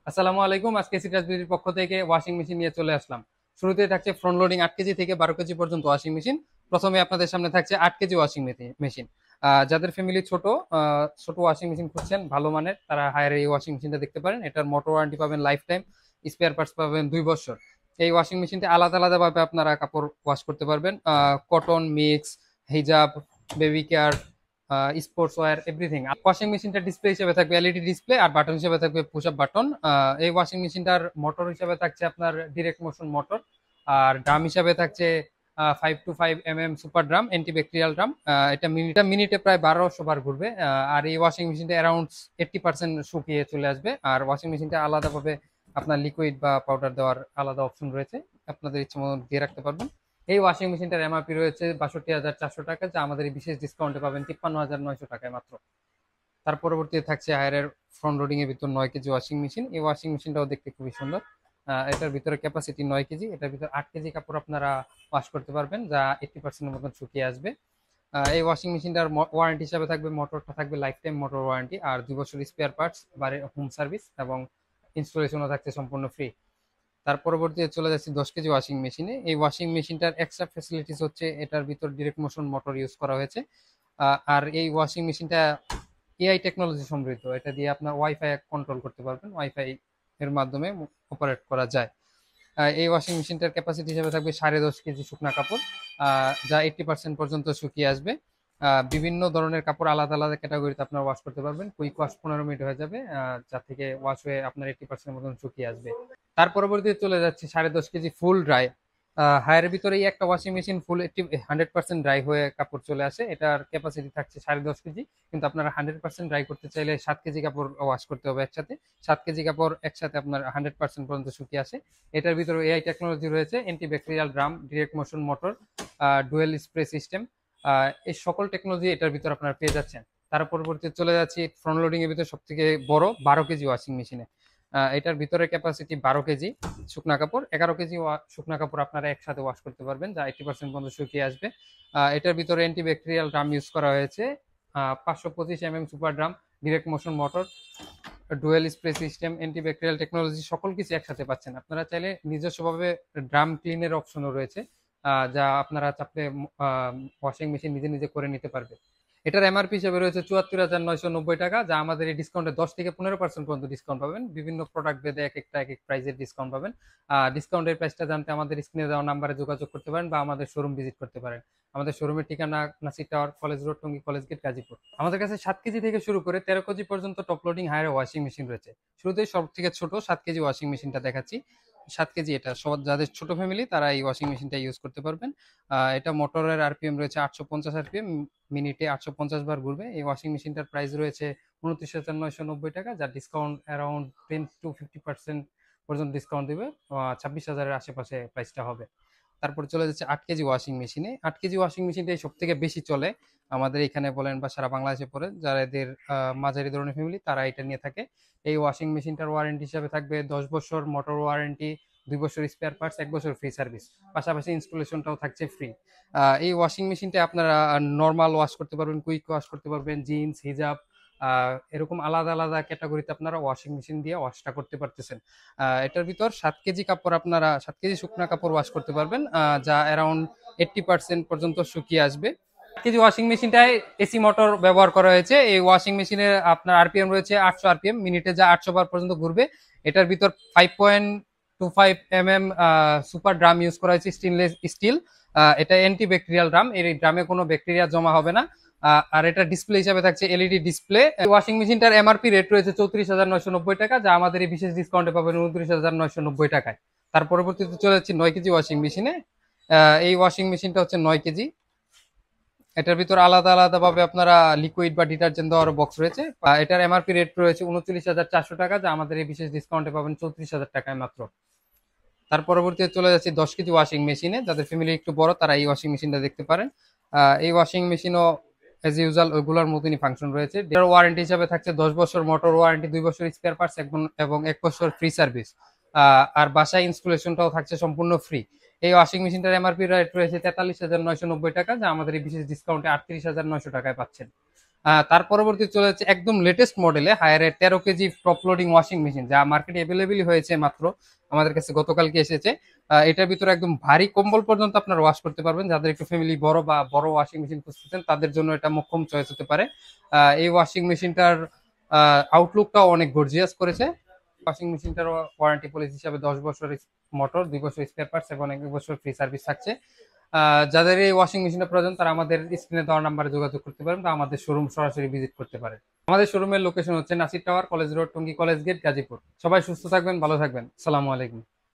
আসসালামু আলাইকুম। আজকে সিট্রাস বিউটির পক্ষ থেকে ওয়াশিং মেশিন নিয়ে চলে আসলাম। শুরুতেই থাকছে ফ্রন্ট লোডিং 8 কেজি থেকে 12 কেজি পর্যন্ত ওয়াশিং মেশিন। প্রথমে আপনাদের সামনে থাকছে 8 কেজি ওয়াশিং মেশিন। যাদের ফ্যামিলি ছোট, ছোট ওয়াশিং মেশিন খুঁজছেন ভালো মানের, তারা হায়ার এই ওয়াশিং মেশিনটা দেখতে পারেন। এটার মোটর ওয়ারেন্টি পাবেন লাইফ টাইম, স্পেয়ার পার্টস পাবেন 2 বছর। এই ওয়াশিং মেশিনটা আলাদা আলাদাভাবে আপনারা কাপড় ওয়াশ করতে পারবেন। কটন মিক্স, হিজাব, baby care, sports wear, everything. Washing মেশিনটা ডিসপ্লে হিসেবে থাকবে এলইডি ডিসপ্লে, আর বাটন হিসেবে থাকবে পুশ আপ বাটন। এই ওয়াশিং মেশিনটার মোটর হিসেবে থাকছে আপনার ডিরেক্ট মোশন মোটর, আর ড্রাম হিসাবে থাকছে 5 to 5 mm super drum, antibacterial drum. এটা মিনিটে প্রায় 1200 বার ঘুরবে। আর এই ওয়াশিং মেশিনটা অ্যারাউন্ড 80% শুকিয়ে চলে আসবে। আর ওয়াশিং মেশিনটা আলাদাভাবে আপনার লিকুইড বা পাউডার দেওয়ার আলাদা অপশন রয়েছে, আপনাদের ইচ্ছে মতো দিয়ে রাখতে পারবেন। এই ওয়াশিং মেশিনটার এমআরপি রয়েছে 62,400 টাকা, যা আমাদের এই বিশেষ ডিসকাউন্টে পাবেন 53,900 টাকায় মাত্র। তার পরবর্তীতে থাকছে হায়ারের ফ্রন্ট লোডিং এর ভিতর 9 কেজি ওয়াশিং মেশিন। এই ওয়াশিং মেশিনটাও দেখতে খুবই সুন্দর। এটার ভিতরে ক্যাপাসিটি 9 কেজি, এটার ভিতরে 8 কেজি কাপড় আপনারা ওয়াশ করতে পারবেন, যা 80% মতন শুকিয়ে আসবে। এই ওয়াশিং মেশিনটার ওয়ারেন্টি হিসাবে থাকবে, মোটরটা থাকবে লাইফ টাইম মোটর ওয়ারেন্টি, আর 2 বছর স্পেয়ার পার্টস, বাড়ির হোম সার্ভিস এবং ইনস্টলেশনও থাকছে সম্পূর্ণ ফ্রি। তার পরবর্তীতে চলে যাচ্ছি 10 কেজি ওয়াশিং মেশিনে। এই ওয়াশিং মেশিনটার এক্সট্রা ফ্যাসিলিটিস হচ্ছে এটার ভিতর ডিরেক্ট মোশন মোটর ইউজ করা হয়েছে। আর এই ওয়াশিং মেশিনটা এআই টেকনোলজি সমৃদ্ধ। এটা দিয়ে আপনার ওয়াইফাই কন্ট্রোল করতে পারবেন, ওয়াইফাই এর মাধ্যমে অপারেট করা যায়। এই ওয়াশিং মেশিনটার ক্যাপাসিটি হিসেবে থাকবে 10.5 কেজি শুকনা কাপড়, যা 80% পর্যন্ত শুকিয়ে আসবে। বিভিন্ন ধরনের কাপড় আলাদা আলাদা ক্যাটাগরিতে আপনারা ওয়াশ করতে পারবেন। কুইক ওয়াশ 15 মিনিট হয়ে যাবে, যা থেকে ওয়াশ হয়ে আপনার 80% মতন শুকিয়ে আসবে। তার পরবর্তীতে চলে যাচ্ছে 10.5 কেজি ফুল ড্রাই। হায়ারের ভিতরে এই একটা ওয়াশিং মেশিন ফুল 100% ড্রাই হয়ে কাপড় চলে আসে। এটার ক্যাপাসিটি থাকছে 10.5 কেজি, কিন্তু আপনারা 100% ড্রাই করতে চাইলে 7 কেজি কাপড় ওয়াশ করতে হবে একসাথে। 7 কেজি কাপড় একসাথে আপনার 100% পর্যন্ত শুকিয়ে আসে। এটার ভিতরে এআই টেকনোলজি রয়েছে, antibacterial drum, direct motion motor, dual spray system. এই সকল টেকনোলজি এটার ভিতরে আপনারা পেয়ে যাচ্ছেন। তার পরবর্তীতে চলে যাচ্ছি ফ্রন্ট লোডিং এর ভিতরে সব থেকে বড় 12 কেজি ওয়াশিং মেশিনে। এটার ভিতরে ক্যাপাসিটি 12 কেজি শুকনা কাপড়, 11 কেজি শুকনা কাপড় আপনারা একসাথে ওয়াশ করতে পারবেন, যা 80% পর্যন্ত শুকিয়ে আসবে। এটার ভিতরে অ্যান্টিব্যাকটেরিয়াল ড্রাম ইউজ করা হয়েছে, 525 mm super drum, direct motion motor, dual spray system, antibacterial technology, সকল কিছু একসাথে পাচ্ছেন। আপনারা চাইলে নিজস্বভাবে ড্রাম ক্লিনের অপশনও রয়েছে, যা আপনারা চাপলে ওয়াশিং মেশিন নিজে নিজে করে নিতে পারবে। এটার এমআরপি হিসেবে রয়েছে 74,990 টাকা, যা আমাদের এই ডিসকাউন্টে 10 থেকে 15% পর্যন্ত ডিসকাউন্ট পাবেন। বিভিন্ন প্রোডাক্ট ভেদে এক একটা এক এক প্রাইসের ডিসকাউন্ট পাবেন। ডিসকাউন্টের প্রাইসটা জানতে আমাদের স্ক্রিনে দেওয়া নাম্বারে যোগাযোগ করতে পারেন বা আমাদের শোরুম ভিজিট করতে পারেন। আমাদের শোরুমের ঠিকানা Nasir tower, college road, Tongi college gate, Gazipur. আমাদের কাছে 7 কেজি থেকে শুরু করে 13 কেজি পর্যন্ত top loading Haier washing machine রয়েছে। শুরুতেই সব থেকে ছোট 7 কেজি ওয়াশিং মেশিনটা দেখাচ্ছি। 7 কেজি, এটা সব যাদের ছোট ফ্যামিলি তারা এই ওয়াশিং মেশিনটা ইউজ করতে পারবেন। এটা মোটরের আরপিএম রয়েছে 850 আরপিএম, মিনিটে 850 বার ঘুরবে। এই ওয়াশিং মেশিনটার প্রাইস রয়েছে 29,990 টাকা, যার ডিসকাউন্ট অ্যারাউন্ড 10 to 50% পর্যন্ত ডিসকাউন্ট দেবে। 26,000-এর আশেপাশে প্রাইসটা হবে। তারপর চলে যাচ্ছে 8 কেজি ওয়াশিং মেশিনে। 8 কেজি ওয়াশিং মেশিনটাই সব থেকে বেশি চলে আমাদের এখানে বলেন বা সারা বাংলাদেশে পড়ে, যাদের মাঝারি ধরনের ফ্যামিলি তারা এটা নিয়ে থাকে। এই ওয়াশিং মেশিনটার ওয়ারেন্টি হিসাবে থাকবে 10 বছর মোটর ওয়ারেন্টি, 2 বছর স্পেয়ার পার্টস, 1 বছর ফ্রি সার্ভিস, পাশাপাশি ইনস্টলেশনটাও থাকছে ফ্রি। এই ওয়াশিং মেশিনটা আপনারা নর্মাল ওয়াশ করতে পারবেন, কুইক ওয়াশ করতে পারবেন, জিন্স, হিজাব, এরকম আলাদা আলাদা ক্যাটাগরিতে আপনারা ওয়াশিং মেশিন দিয়ে ওয়াশটা করতে পারতেছেন। এটার ভিতর 7 কেজি কাপড়, আপনারা 7 কেজি শুকনা কাপড় ওয়াশ করতে পারবেন, যা অ্যারাউন্ড 80% পর্যন্ত শুকিয়ে আসবে। 7 কেজি ওয়াশিং মেশিনটায় এসি মোটর ব্যবহার করা হয়েছে। এই ওয়াশিং মেশিনে আপনার আরপিএম রয়েছে 800 আরপিএম, মিনিটে যা 800 বার পর্যন্ত ঘুরবে। এটার ভিতর 5.25 mm সুপার ড্রাম ইউজ করা হয়েছে, স্টেনলেস স্টিল। এটা অ্যান্টি ব্যাকটেরিয়াল ড্রাম, এই ড্রামে কোনো ব্যাকটেরিয়া জমা হবে না। আর এটা ডিসপ্লে হিসাবে থাকছে এলইডি ডিসপ্লে। ওয়াশিং মেশিনটার এমআরপি রেট রয়েছে 34,990 টাকা, যা আমাদের এই বিশেষ ডিসকাউন্টে পাবেন 29,990 টাকায়। তার পরবর্তীতে চলে যাচ্ছে 9 কেজি ওয়াশিং মেশিনে। এই ওয়াশিং মেশিনটা হচ্ছে 9 কেজি। এটার ভিতর আলাদা আলাদা ভাবে আপনারা লিকুইড বা ডিটারজেন্ট দেওয়ার বক্স রয়েছে। এটার এমআরপি রেট রয়েছে 39,400 টাকা, যা আমাদের এই বিশেষ ডিসকাউন্টে পাবেন 34,000 টাকায় মাত্র। তার পরবর্তীতে চলে যাচ্ছে 10 কেজি ওয়াশিং মেশিনে। যাদের ফ্যামিলি একটু বড় তারা এই ওয়াশিং মেশিনটা দেখতে পারেন। এই ওয়াশিং মেশিনও এজ ইউজুয়াল ওইগুলোর মতনই ফাংশন রয়েছে। এটার ওয়ারেন্টি হিসাবে থাকছে 10 বছর মোটর ওয়ারেন্টি, 2 বছর স্পেয়ার পার্টস এবং 1 বছর ফ্রি সার্ভিস। আর বাসায় ইনস্টলেশনটাও থাকছে সম্পূর্ণ ফ্রি। এই ওয়াশিং মেশিনটার এমআরপি রেট রয়েছে 43,990 টাকা, যা আমাদের এই বিশেষ ডিসকাউন্টে 38,900 টাকায় পাচ্ছেন। তার পরবর্তী চলে যাচ্ছে একদম লেটেস্ট মডেলে হায়ারের 13 KG top loading washing machine, যা মার্কেটে অ্যাভেলেবেলই হয়েছে মাত্র, আমাদের কাছে গতকালকে এসেছে। এটার ভিতরে একদম ভারী কম্বল পর্যন্ত আপনারা ওয়াশ করতে পারবেন। যাদের একটু ফ্যামিলি বড় বা বড় ওয়াশিং মেশিন খুঁজতেছেন তাদের জন্য এটা মোক্ষম চয়েস হতে পারে। এই ওয়াশিং মেশিনটার আউটলুকটাও অনেক গর্জিয়াস করেছে। ওয়াশিং মেশিনটার ওয়ারেন্টি পলিসি হিসাবে 10 বছর মোটর, 2 বছর স্পেয়ার পার্টস এবং 1 বছর ফ্রি সার্ভিস থাকছে। যাদের এই ওয়াশিং মেশিনটা প্রয়োজন তারা আমাদের স্ক্রিনে দেওয়া নাম্বারে যোগাযোগ করতে পারেন বা আমাদের শোরুম সরাসরি ভিজিট করতে পারেন। আমাদের শোরুমের লোকেশন হচ্ছে Nasir tower, college road, Tongi college gate, Gazipur. সবাই সুস্থ থাকবেন, ভালো থাকবেন। আসসালামু আলাইকুম।